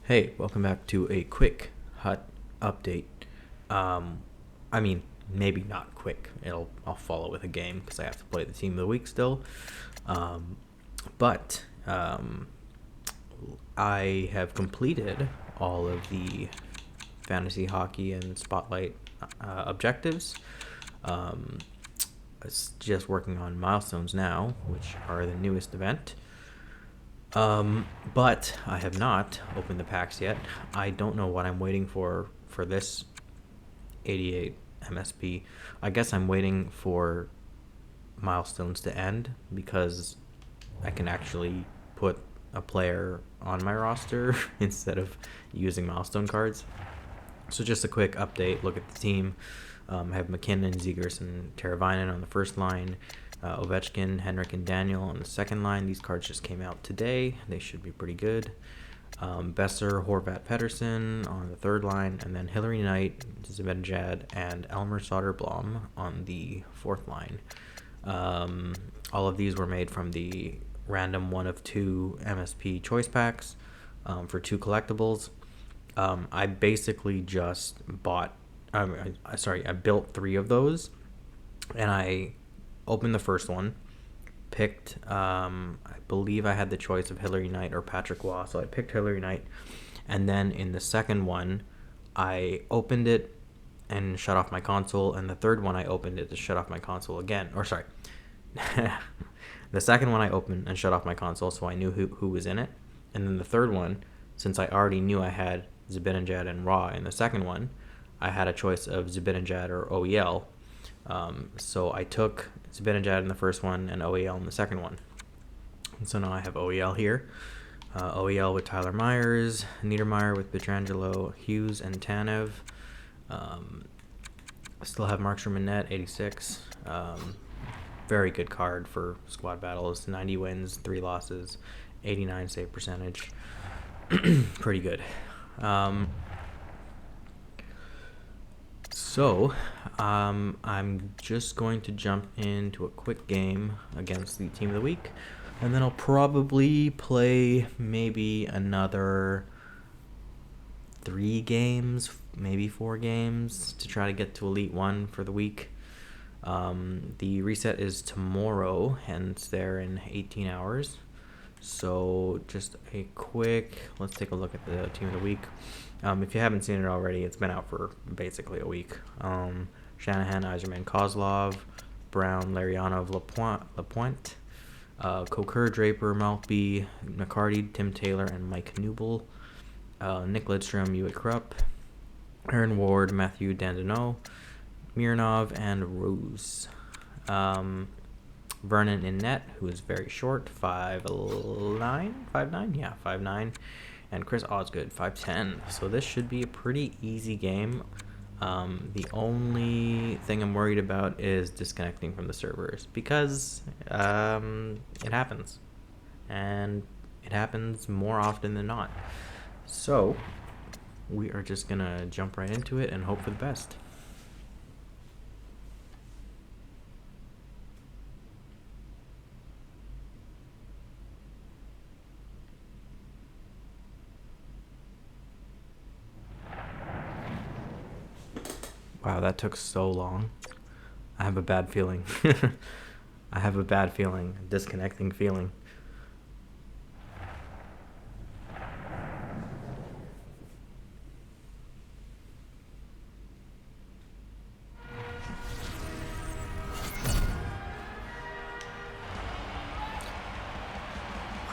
Hey, welcome back to a quick hut update. I mean, maybe not quick. I'll follow with a game because I have to play the team of the week still. But I have completed all of the fantasy hockey and spotlight objectives. It's just working on milestones now, which are the newest event. But I have not opened the packs yet. I don't know what I'm waiting for this 88 MSP. I guess I'm waiting for milestones to end because I can actually put a player on my roster instead of using milestone cards. So just a quick update, look at the team. I have McKinnon, Zegers, and Teravainen on the first line. Ovechkin, Henrik, and Daniel on the second line. These cards just came out today. They should be pretty good. Besser, Horvat, Pedersen on the third line, and then Hillary Knight, Zibanejad, and Elmer Soderblom on the fourth line. All of these were made from the random 1 of 2 MSP choice packs for 2 collectibles. I basically just bought... I built 3 of those, and I opened the first one, picked, I believe I had the choice of Hillary Knight or Patrick Waugh, so I picked Hillary Knight, and then in the second one, I opened it and shut off my console, and the third one I opened it to shut off my console again, the second one I opened and shut off my console, so I knew who was in it, and then the third one, since I already knew I had Zibanejad and Raw in the second one, I had a choice of Zibanejad or OEL. So I took Zibanejad in the first one and OEL in the second one. And so now I have OEL here. OEL with Tyler Myers, Niedermeyer with Pietrangelo, Hughes, and Tanev. I still have Markstrom and net, 86. Very good card for squad battles. 90 wins, 3 losses, 89 save percentage. Pretty good. So, I'm just going to jump into a quick game against the team of the week, and then I'll probably play maybe another 3 games, maybe 4 games to try to get to Elite 1 for the week. The reset is tomorrow, and it's there in 18 hours. So just a quick, let's take a look at the team of the week. If you haven't seen it already, it's been out for basically a week. Shanahan, Yzerman, Kozlov, Brown, Larionov, Lapointe, Coker, Draper, Maltby, McCarty, Tim Taylor, and Mike Newble. Nick Lidstrom, Hewitt Krupp, Aaron Ward, Matthew Dandino, Mironov, and Rose. Vernon in net, who is very short, 5'9", yeah, 5'9", and Chris Osgood, 5'10". So this should be a pretty easy game. The only thing I'm worried about is disconnecting from the servers because it happens, and it happens more often than not. So we are just gonna jump right into it and hope for the best. Wow, that took so long. I have a bad feeling. I have a bad feeling, a disconnecting feeling.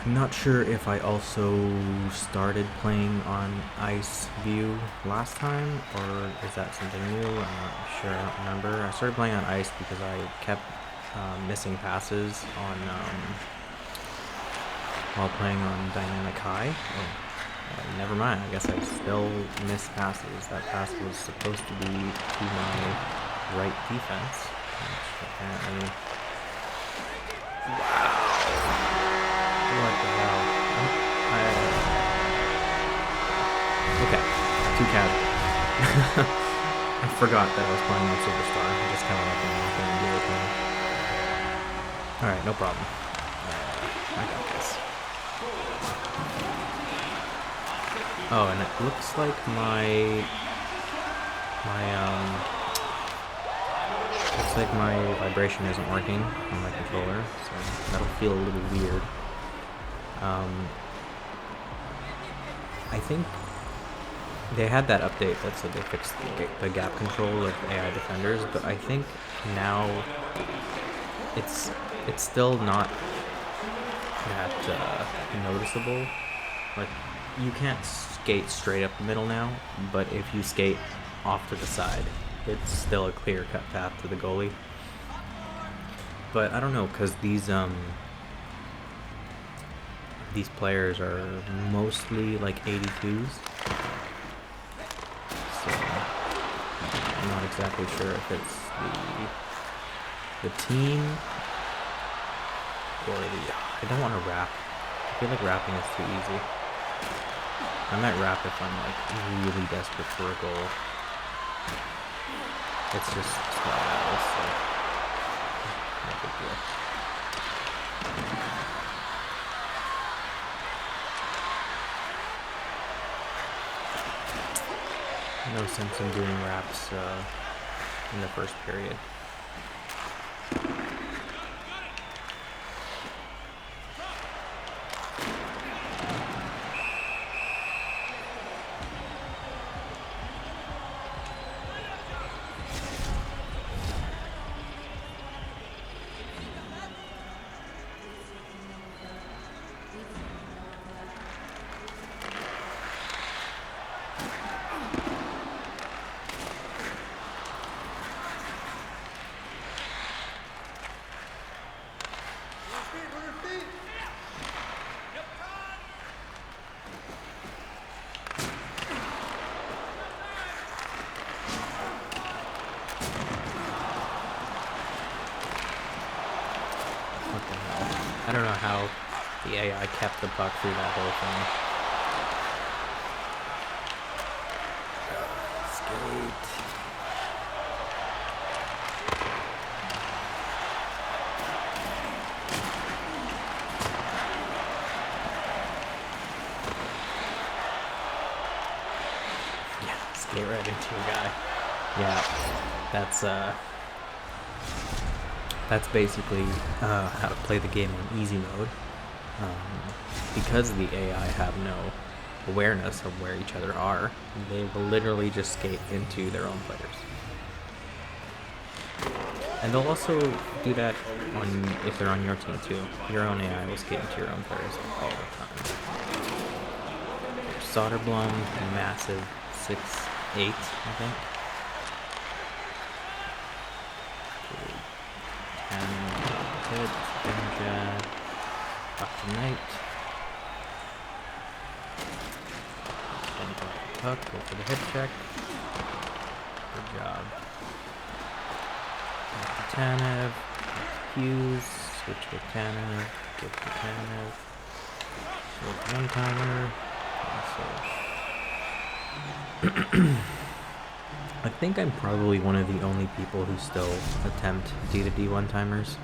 I'm not sure if I also started playing on Ice View last time, or is that something new? I'm not sure, I don't remember. I started playing on Ice because I kept missing passes on while playing on Dynamic High. Oh, never mind, I guess I still miss passes. That pass was supposed to be to my right defense, which apparently... Wow! What the hell? Okay, too casual. I forgot that I was playing on Superstar. I just kind of let them walk in and do it thing. Alright, no problem. I got this. Oh, and it looks like looks like my vibration isn't working on my controller, so that'll feel a little weird. I think they had that update that said they fixed the gap control of AI defenders, but I think now it's still not that noticeable. Like, you can't skate straight up the middle now, but if you skate off to the side, it's still a clear-cut path to the goalie. But I don't know, because these players are mostly like 82s, so I'm not exactly sure if it's the team or I don't want to rap. I feel like rapping is too easy. I might rap if I'm like really desperate for a goal. It's just small hours, so no big deal. No sense in doing raps in the first period. I don't know how the AI kept the puck through that whole thing. Skate. Yeah, skate right into your guy. Yeah, that's basically how to play the game on easy mode. Because the AI have no awareness of where each other are, they will literally just skate into their own players. And they'll also do that if they're on your team too. Your own AI will skate into your own players all the time. Soderblom, massive 6'8", I think. Hit, jab, back to Knight. Then puck, go for the hip check. Good job. Back to Tanev. Hughes. Switch with Tanev. Give to Tanev. So one timer. I think I'm probably one of the only people who still attempt D2D one-timers.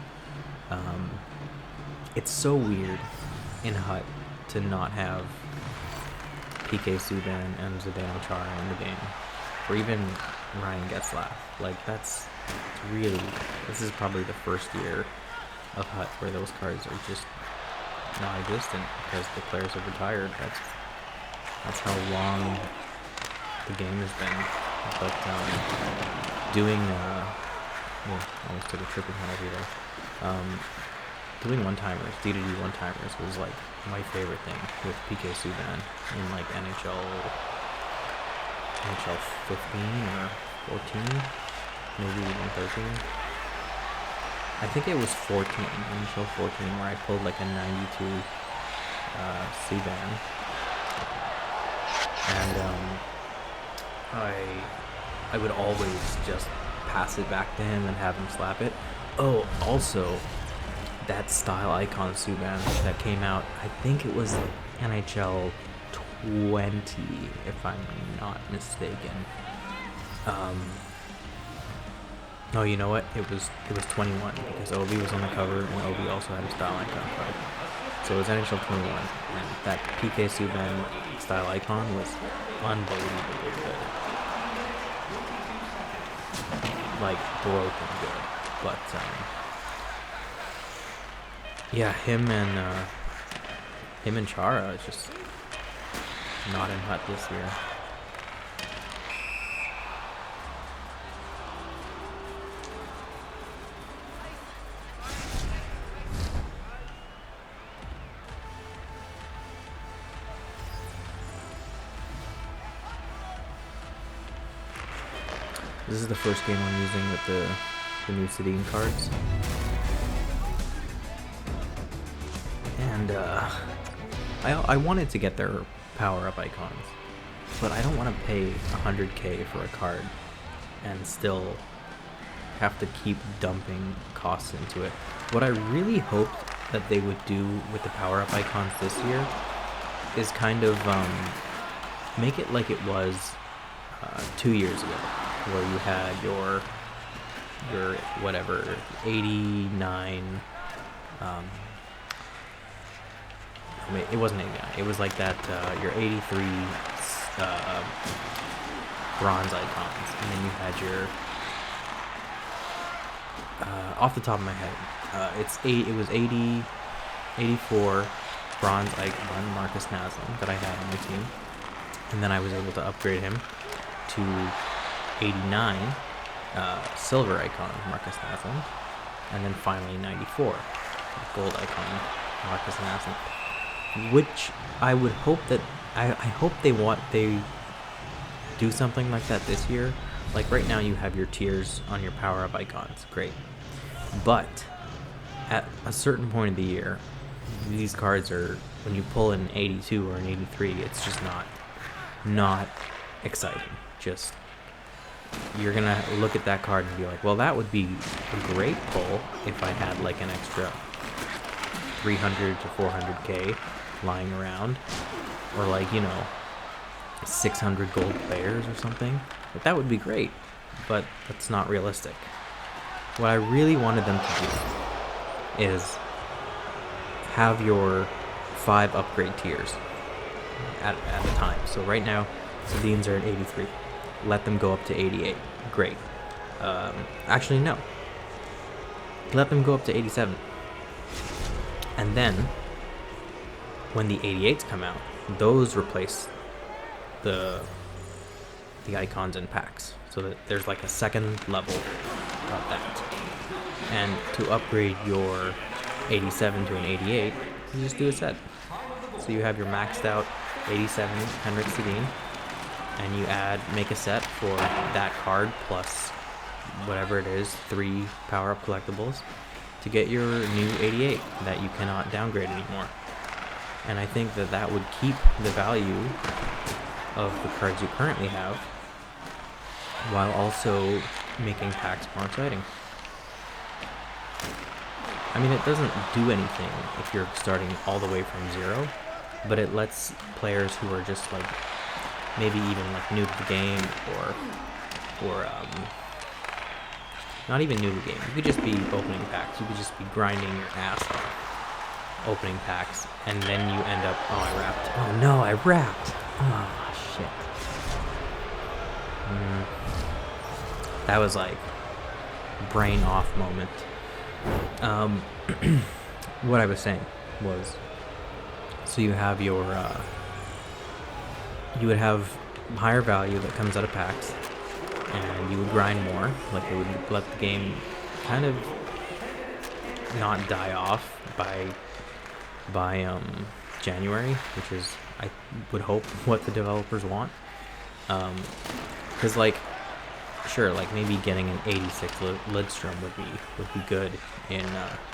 It's so weird in HUT to not have PK Subban and Zdeno Chara in the game, or even Ryan Getzlaf. Like, this is probably the first year of HUT where those cards are just non-existent because the players have retired. That's how long the game has been. But doing almost took a triple penalty there. Doing one-timers, D2D one-timers was like my favorite thing with PK Subban in like NHL 15 or 14, maybe even 13. I think it was 14, NHL 14, where I pulled like a 92 Subban. And I would always just pass it back to him and have him slap it. Oh, also, that style icon Subban that came out, I think it was NHL 20, if I'm not mistaken. Oh, you know what? It was 21 because Obi was on the cover and Obi also had a style icon card. So it was NHL 21, and that PK Subban style icon was unbelievably good. Like, broken good. But, yeah, him and Chara is just not in hut this year. This is the first game I'm using with the new Sedin cards. And I wanted to get their power-up icons, but I don't want to pay 100k for a card and still have to keep dumping costs into it. What I really hoped that they would do with the power-up icons this year is kind of make it like it was 2 years ago, where you had your whatever 89 I mean, it wasn't 89, it was like that your 83 bronze icons, and then you had your off the top of my head it was 84 bronze icon Marcus Naslund that I had on my team, and then I was able to upgrade him to 89 silver icon Marcus Naslund, and then finally 94 gold icon Marcus Naslund, which I would hope that I hope they do something like that this year. Like right now you have your tiers on your power up icons, great, but at a certain point of the year, these cards are, when you pull an 82 or an 83, it's just not exciting. Just, you're gonna look at that card and be like, well, that would be a great pull if I had like an extra 300 to 400k lying around, or like, you know, 600 gold players or something. Like, that would be great, but that's not realistic. What I really wanted them to do is have your 5 upgrade tiers at a time. So right now, Sedins are at 83. Let them go up to 88. Great. Actually, no. Let them go up to 87. And then, when the 88s come out, those replace the icons in packs. So that there's like a second level of that. And to upgrade your 87 to an 88, you just do a set. So you have your maxed out 87 Henrik Sedin, and you make a set for that card plus whatever it is, 3 power-up collectibles to get your new 88 that you cannot downgrade anymore. And I think that would keep the value of the cards you currently have, while also making packs more exciting. I mean, it doesn't do anything if you're starting all the way from 0, but it lets players who are just like maybe even like new to the game, or not even new to the game. You could just be opening packs. You could just be grinding your ass off opening packs, and then you end up, oh, I wrapped. Oh no, I wrapped. Oh shit. That was like brain off moment. What I was saying was, so you have your you would have higher value that comes out of packs, and you would grind more. Like, it would let the game kind of not die off by January, which is, I would hope, what the developers want. Because like, sure, like maybe getting an 86 Lidstrom would be good in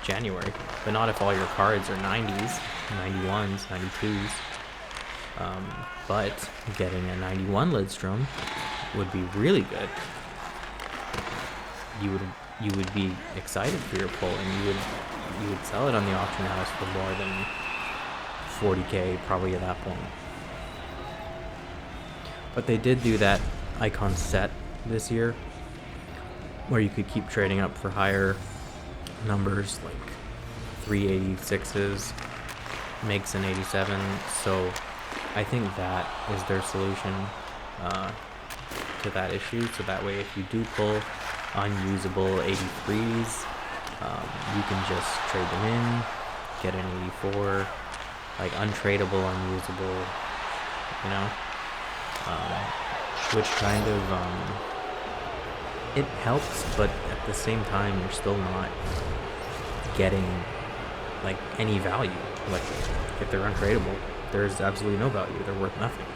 January, but not if all your cards are 90s, 91s, 92s. But getting a 91 Lidstrom would be really good. You would be excited for your pull, and you would sell it on the auction house for more than 40k probably at that point. But they did do that icon set this year, where you could keep trading up for higher numbers, like 386s, makes an 87, so I think that is their solution to that issue. So that way, if you do pull unusable 83s, you can just trade them in, get an 84, like untradeable, unusable, you know, which kind of it helps, but at the same time, you're still not getting like any value. Like if they're untradeable, there's absolutely no value. They're worth nothing.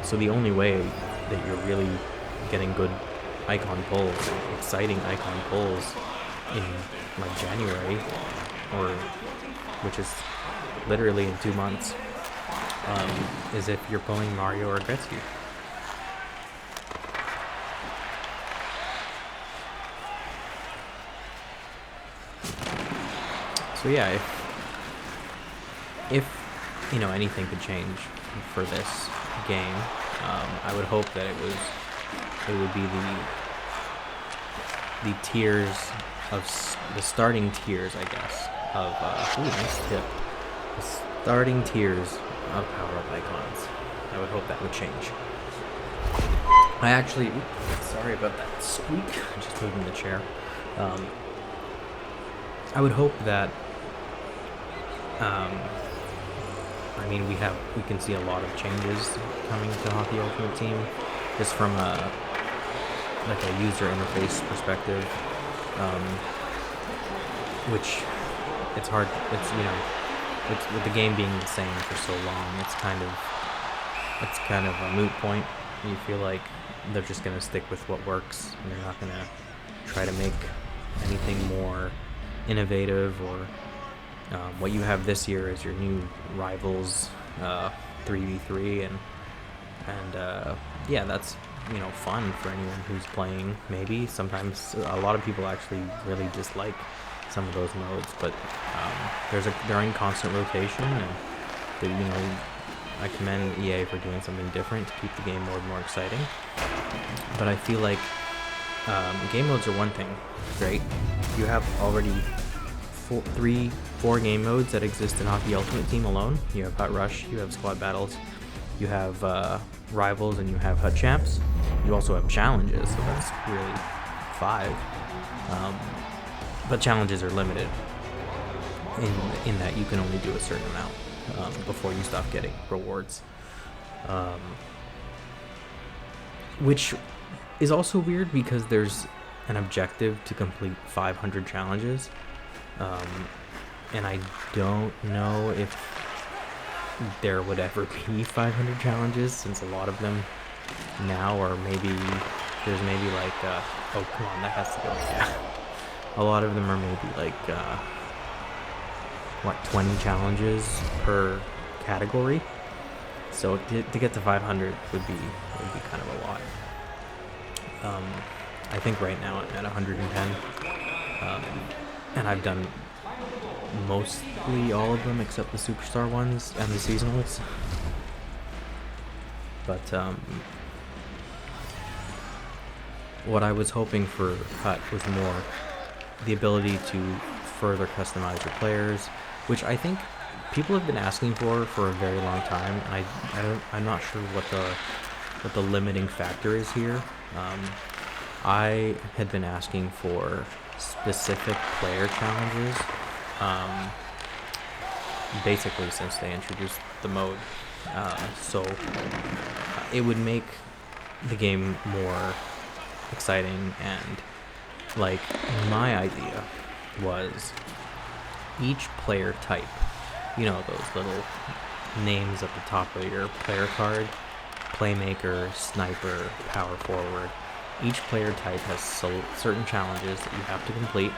So the only way that you're really getting good icon pulls, exciting icon pulls in like January, or which is literally in 2 months, is if you're pulling Mario or Gretzky. So yeah, if you know anything could change for this game, I would hope that it would be the tiers of the starting tiers, I guess, of nice tip. The starting tiers of power-up icons. I would hope that would change. I actually, sorry about that squeak. I just moving the chair. I would hope that. I mean, we can see a lot of changes coming to Hockey Ultimate Team, just from a user interface perspective, which it's hard. It's it's with the game being the same for so long. It's kind of a moot point. You feel like they're just gonna stick with what works, and they're not gonna try to make anything more innovative or. What you have this year is your new Rivals 3v3, and yeah, that's fun for anyone who's playing. Maybe sometimes a lot of people actually really dislike some of those modes, but they're in constant rotation, and I commend EA for doing something different to keep the game more and more exciting. But I feel like game modes are one thing, great. You have already 4 game modes that exist in Hockey Ultimate Team alone. You have Hut Rush, you have Squad Battles, you have Rivals, and you have Hut Champs. You also have Challenges, so that's really 5. But Challenges are limited in that you can only do a certain amount before you stop getting rewards. Which is also weird because there's an objective to complete 500 challenges. And I don't know if there would ever be 500 challenges, since a lot of them now are there's maybe like, oh come on, that has to go, yeah. A lot of them are maybe like, 20 challenges per category. So to get to 500 would be kind of a lot. I think right now I'm at 110. And I've done mostly all of them except the Superstar ones and the seasonals. But what I was hoping for Hut was more the ability to further customize your players, which I think people have been asking for a very long time. And I'm not sure what the limiting factor is here. I had been asking for specific player challenges, basically since they introduced the mode. So it would make the game more exciting, and like my idea was each player type, those little names at the top of your player card, playmaker, sniper, power forward. Each player type has certain challenges that you have to complete.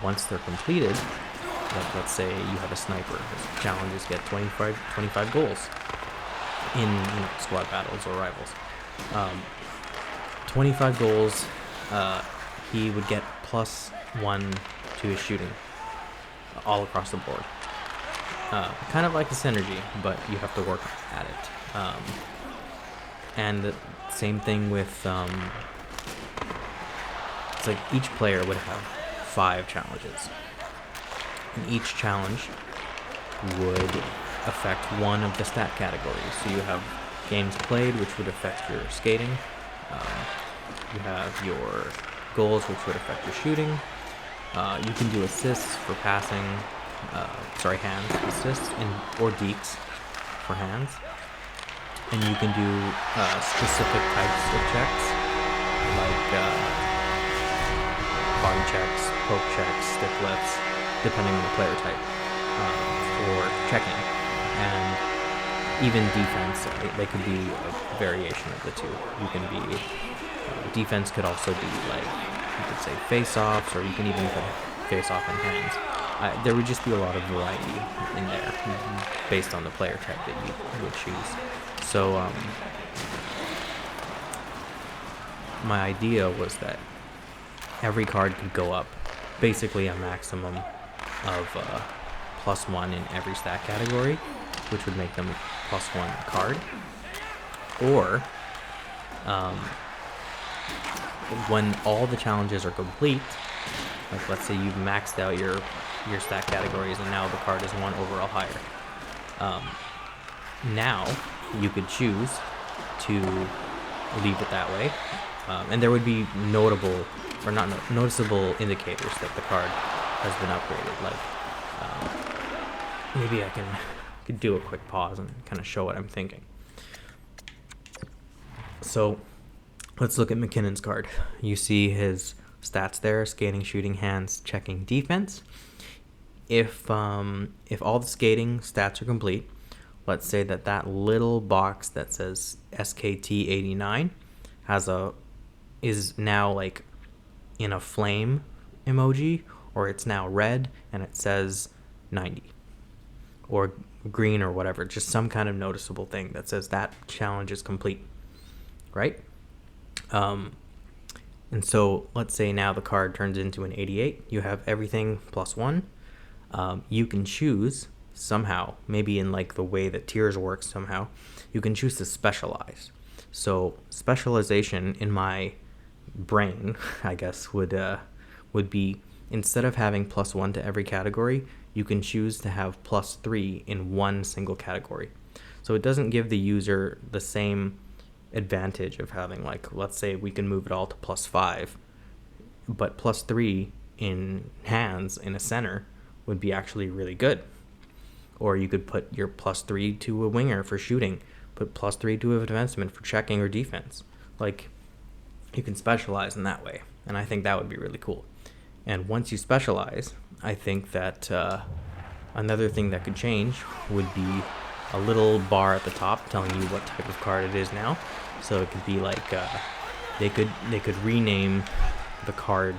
Once they're completed, like let's say you have a sniper, his challenges get 25 goals in Squad Battles or Rivals. 25 goals, he would get +1 to his shooting all across the board. Kind of like the synergy, but you have to work at it. And the same thing with it's like each player would have 5 challenges. And each challenge would affect one of the stat categories. So you have games played, which would affect your skating. You have your goals, which would affect your shooting. You can do assists for passing, hands assists, or deeks for hands. And you can do specific types of checks, like body checks, poke checks, stick lifts, depending on the player type, for checking. And even defense, they could be a variation of the two. You can be, defense could also be like, you could say face-offs, or you can even put face-off in hands. There would just be a lot of variety in there based on the player type that you would choose. So my idea was that every card could go up basically a maximum of +1 in every stat category, which would make them +1 card. Or when all the challenges are complete, like let's say you've maxed out your stat categories and now the card is 1 overall higher, now you could choose to leave it that way, and there would be notable or not noticeable indicators that the card has been upgraded. Like maybe I could do a quick pause and kind of show what I'm thinking. So let's look at McKinnon's card. You see his stats there: skating, shooting, hands, checking, defense. If all the skating stats are complete, let's say that little box that says SKT 89 is now like in a flame emoji, or it's now red and it says 90, or green, or whatever, just some kind of noticeable thing that says that challenge is complete, right? And so let's say now the card turns into an 88. You have everything +1. You can choose somehow, maybe in like the way that tiers work somehow, you can choose to specialize. So specialization in my brain, I guess, would be, instead of having +1 to every category, you can choose to have +3 in one single category. So it doesn't give the user the same advantage of having, like, let's say we can move it all to +5, but +3 in hands in a center would be actually really good. Or you could put your +3 to a winger for shooting, put +3 to a defenseman for checking or defense. Like, you can specialize in that way, and I think that would be really cool. And once you specialize, I think that another thing that could change would be a little bar at the top telling you what type of card it is now. So it could be like they could rename the card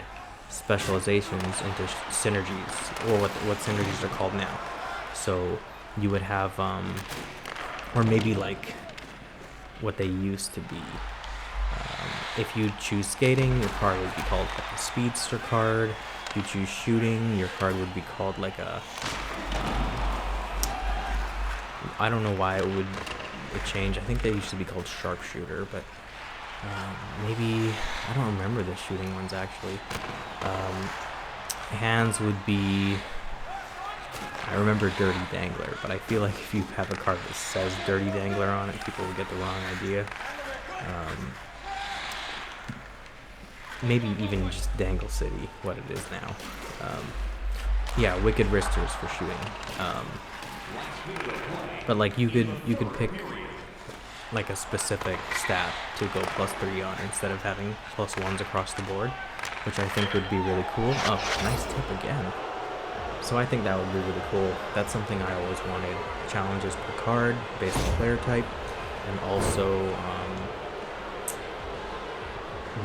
specializations into synergies, or what synergies are called now. So you would have, or maybe like what they used to be. If you choose skating, your card would be called like a speedster card. If you choose shooting, your card would be called like a, I don't know why it would change. I think they used to be called sharpshooter, but maybe, I don't remember the shooting ones actually. Hands would be, I remember Dirty Dangler, but I feel like if you have a card that says Dirty Dangler on it, people will get the wrong idea. Maybe even just Dangle City, what it is now. Yeah, Wicked Wristers for shooting. But like you could pick like a specific stat to go +3 on instead of having +1s across the board, which I think would be really cool. Oh, nice tip again. So I think that would be really cool. That's something I always wanted. Challenges per card based on player type, and also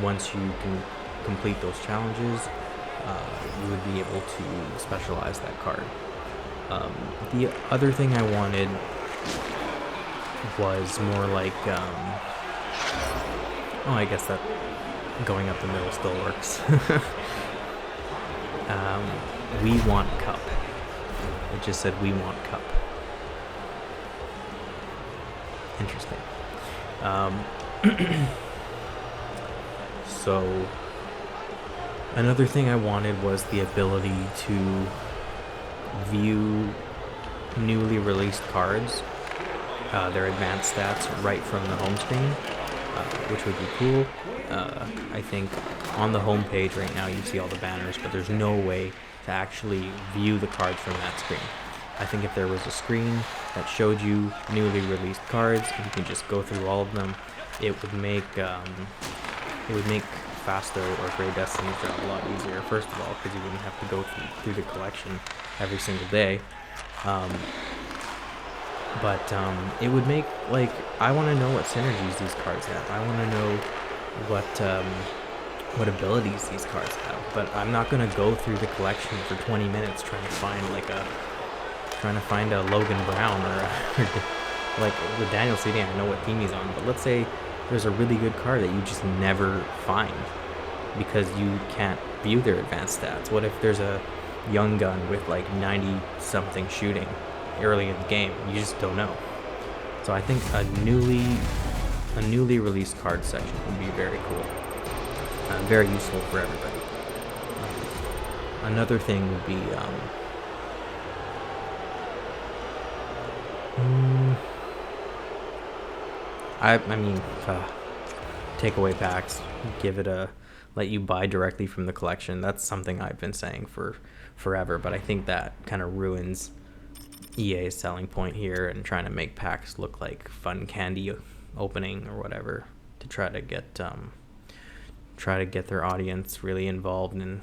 once you can complete those challenges, you would be able to specialize that card. The other thing I wanted was more like, I guess that going up the middle still works. We want cup. It just said we want cup. Interesting. So another thing I wanted was the ability to view newly released cards, their advanced stats right from the home screen, which would be cool. I think on the home page right now you see all the banners, but there's no way to actually view the cards from that screen. I think if there was a screen that showed you newly released cards and you can just go through all of them, it would make Fasto or Grey Destiny's job a lot easier. First of all, because you wouldn't have to go through the collection every single day. But it would make, like, I want to know what synergies these cards have. I want to know what abilities these cards have. But I'm not gonna go through the collection for 20 minutes trying to find a Logan Brown or like with Daniel Cedian. I know what team he's on, but let's say there's a really good card that you just never find because you can't view their advanced stats. What if there's a young gun with like 90 something shooting early in the game? You just don't know. So I think a newly released card section would be very cool, very useful for everybody. Another thing would be takeaway packs. Let you buy directly from the collection. That's something I've been saying for forever, but I think that kind of ruins EA's selling point here and trying to make packs look like fun candy opening or whatever to try to get their audience really involved in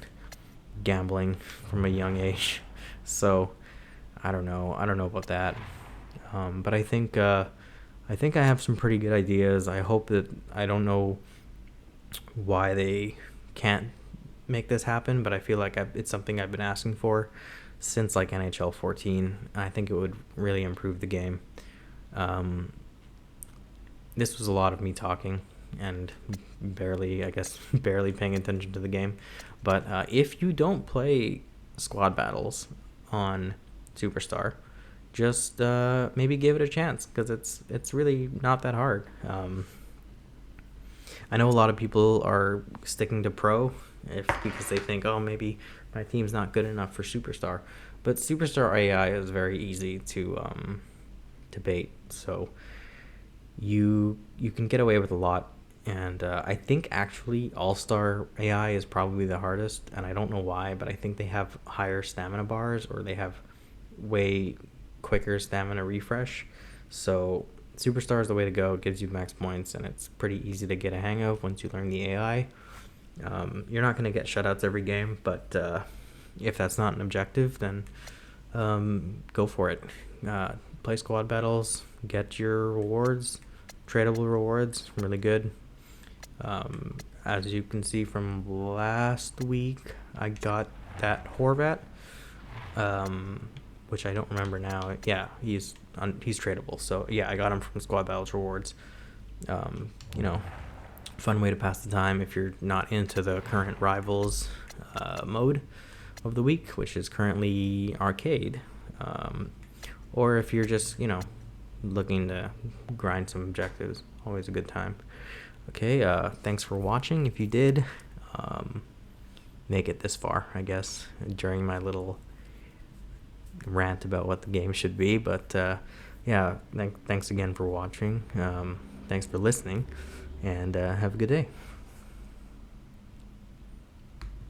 gambling from a young age. So I don't know about that. But I think I have some pretty good ideas. I hope that I don't know why they can't make this happen, but I feel like it's something I've been asking for since like NHL 14. I think it would really improve the game. This was a lot of me talking and barely paying attention to the game. But if you don't play squad battles on Superstar, just maybe give it a chance, because it's really not that hard. I know a lot of people are sticking to pro because they think, oh, maybe my team's not good enough for Superstar. But Superstar AI is very easy to bait, so you can get away with a lot. And I think actually All-Star AI is probably the hardest, and I don't know why, but I think they have higher stamina bars, or they have way quicker stamina refresh. So Superstar is the way to go. It gives you max points, and it's pretty easy to get a hang of once you learn the AI. You're not going to get shutouts every game, but if that's not an objective, then go for it. Play squad battles, get your rewards, tradable rewards, really good. As you can see from last week, I got that Horvat, which I don't remember now. Yeah, he's tradable. So yeah, I got him from Squad Battles rewards. Fun way to pass the time if you're not into the current Rivals mode of the week, which is currently arcade, or if you're just looking to grind some objectives. Always a good time. Okay, thanks for watching. If you did make it this far, I guess, during my little rant about what the game should be. But thanks again for watching. Thanks for listening, and have a good day.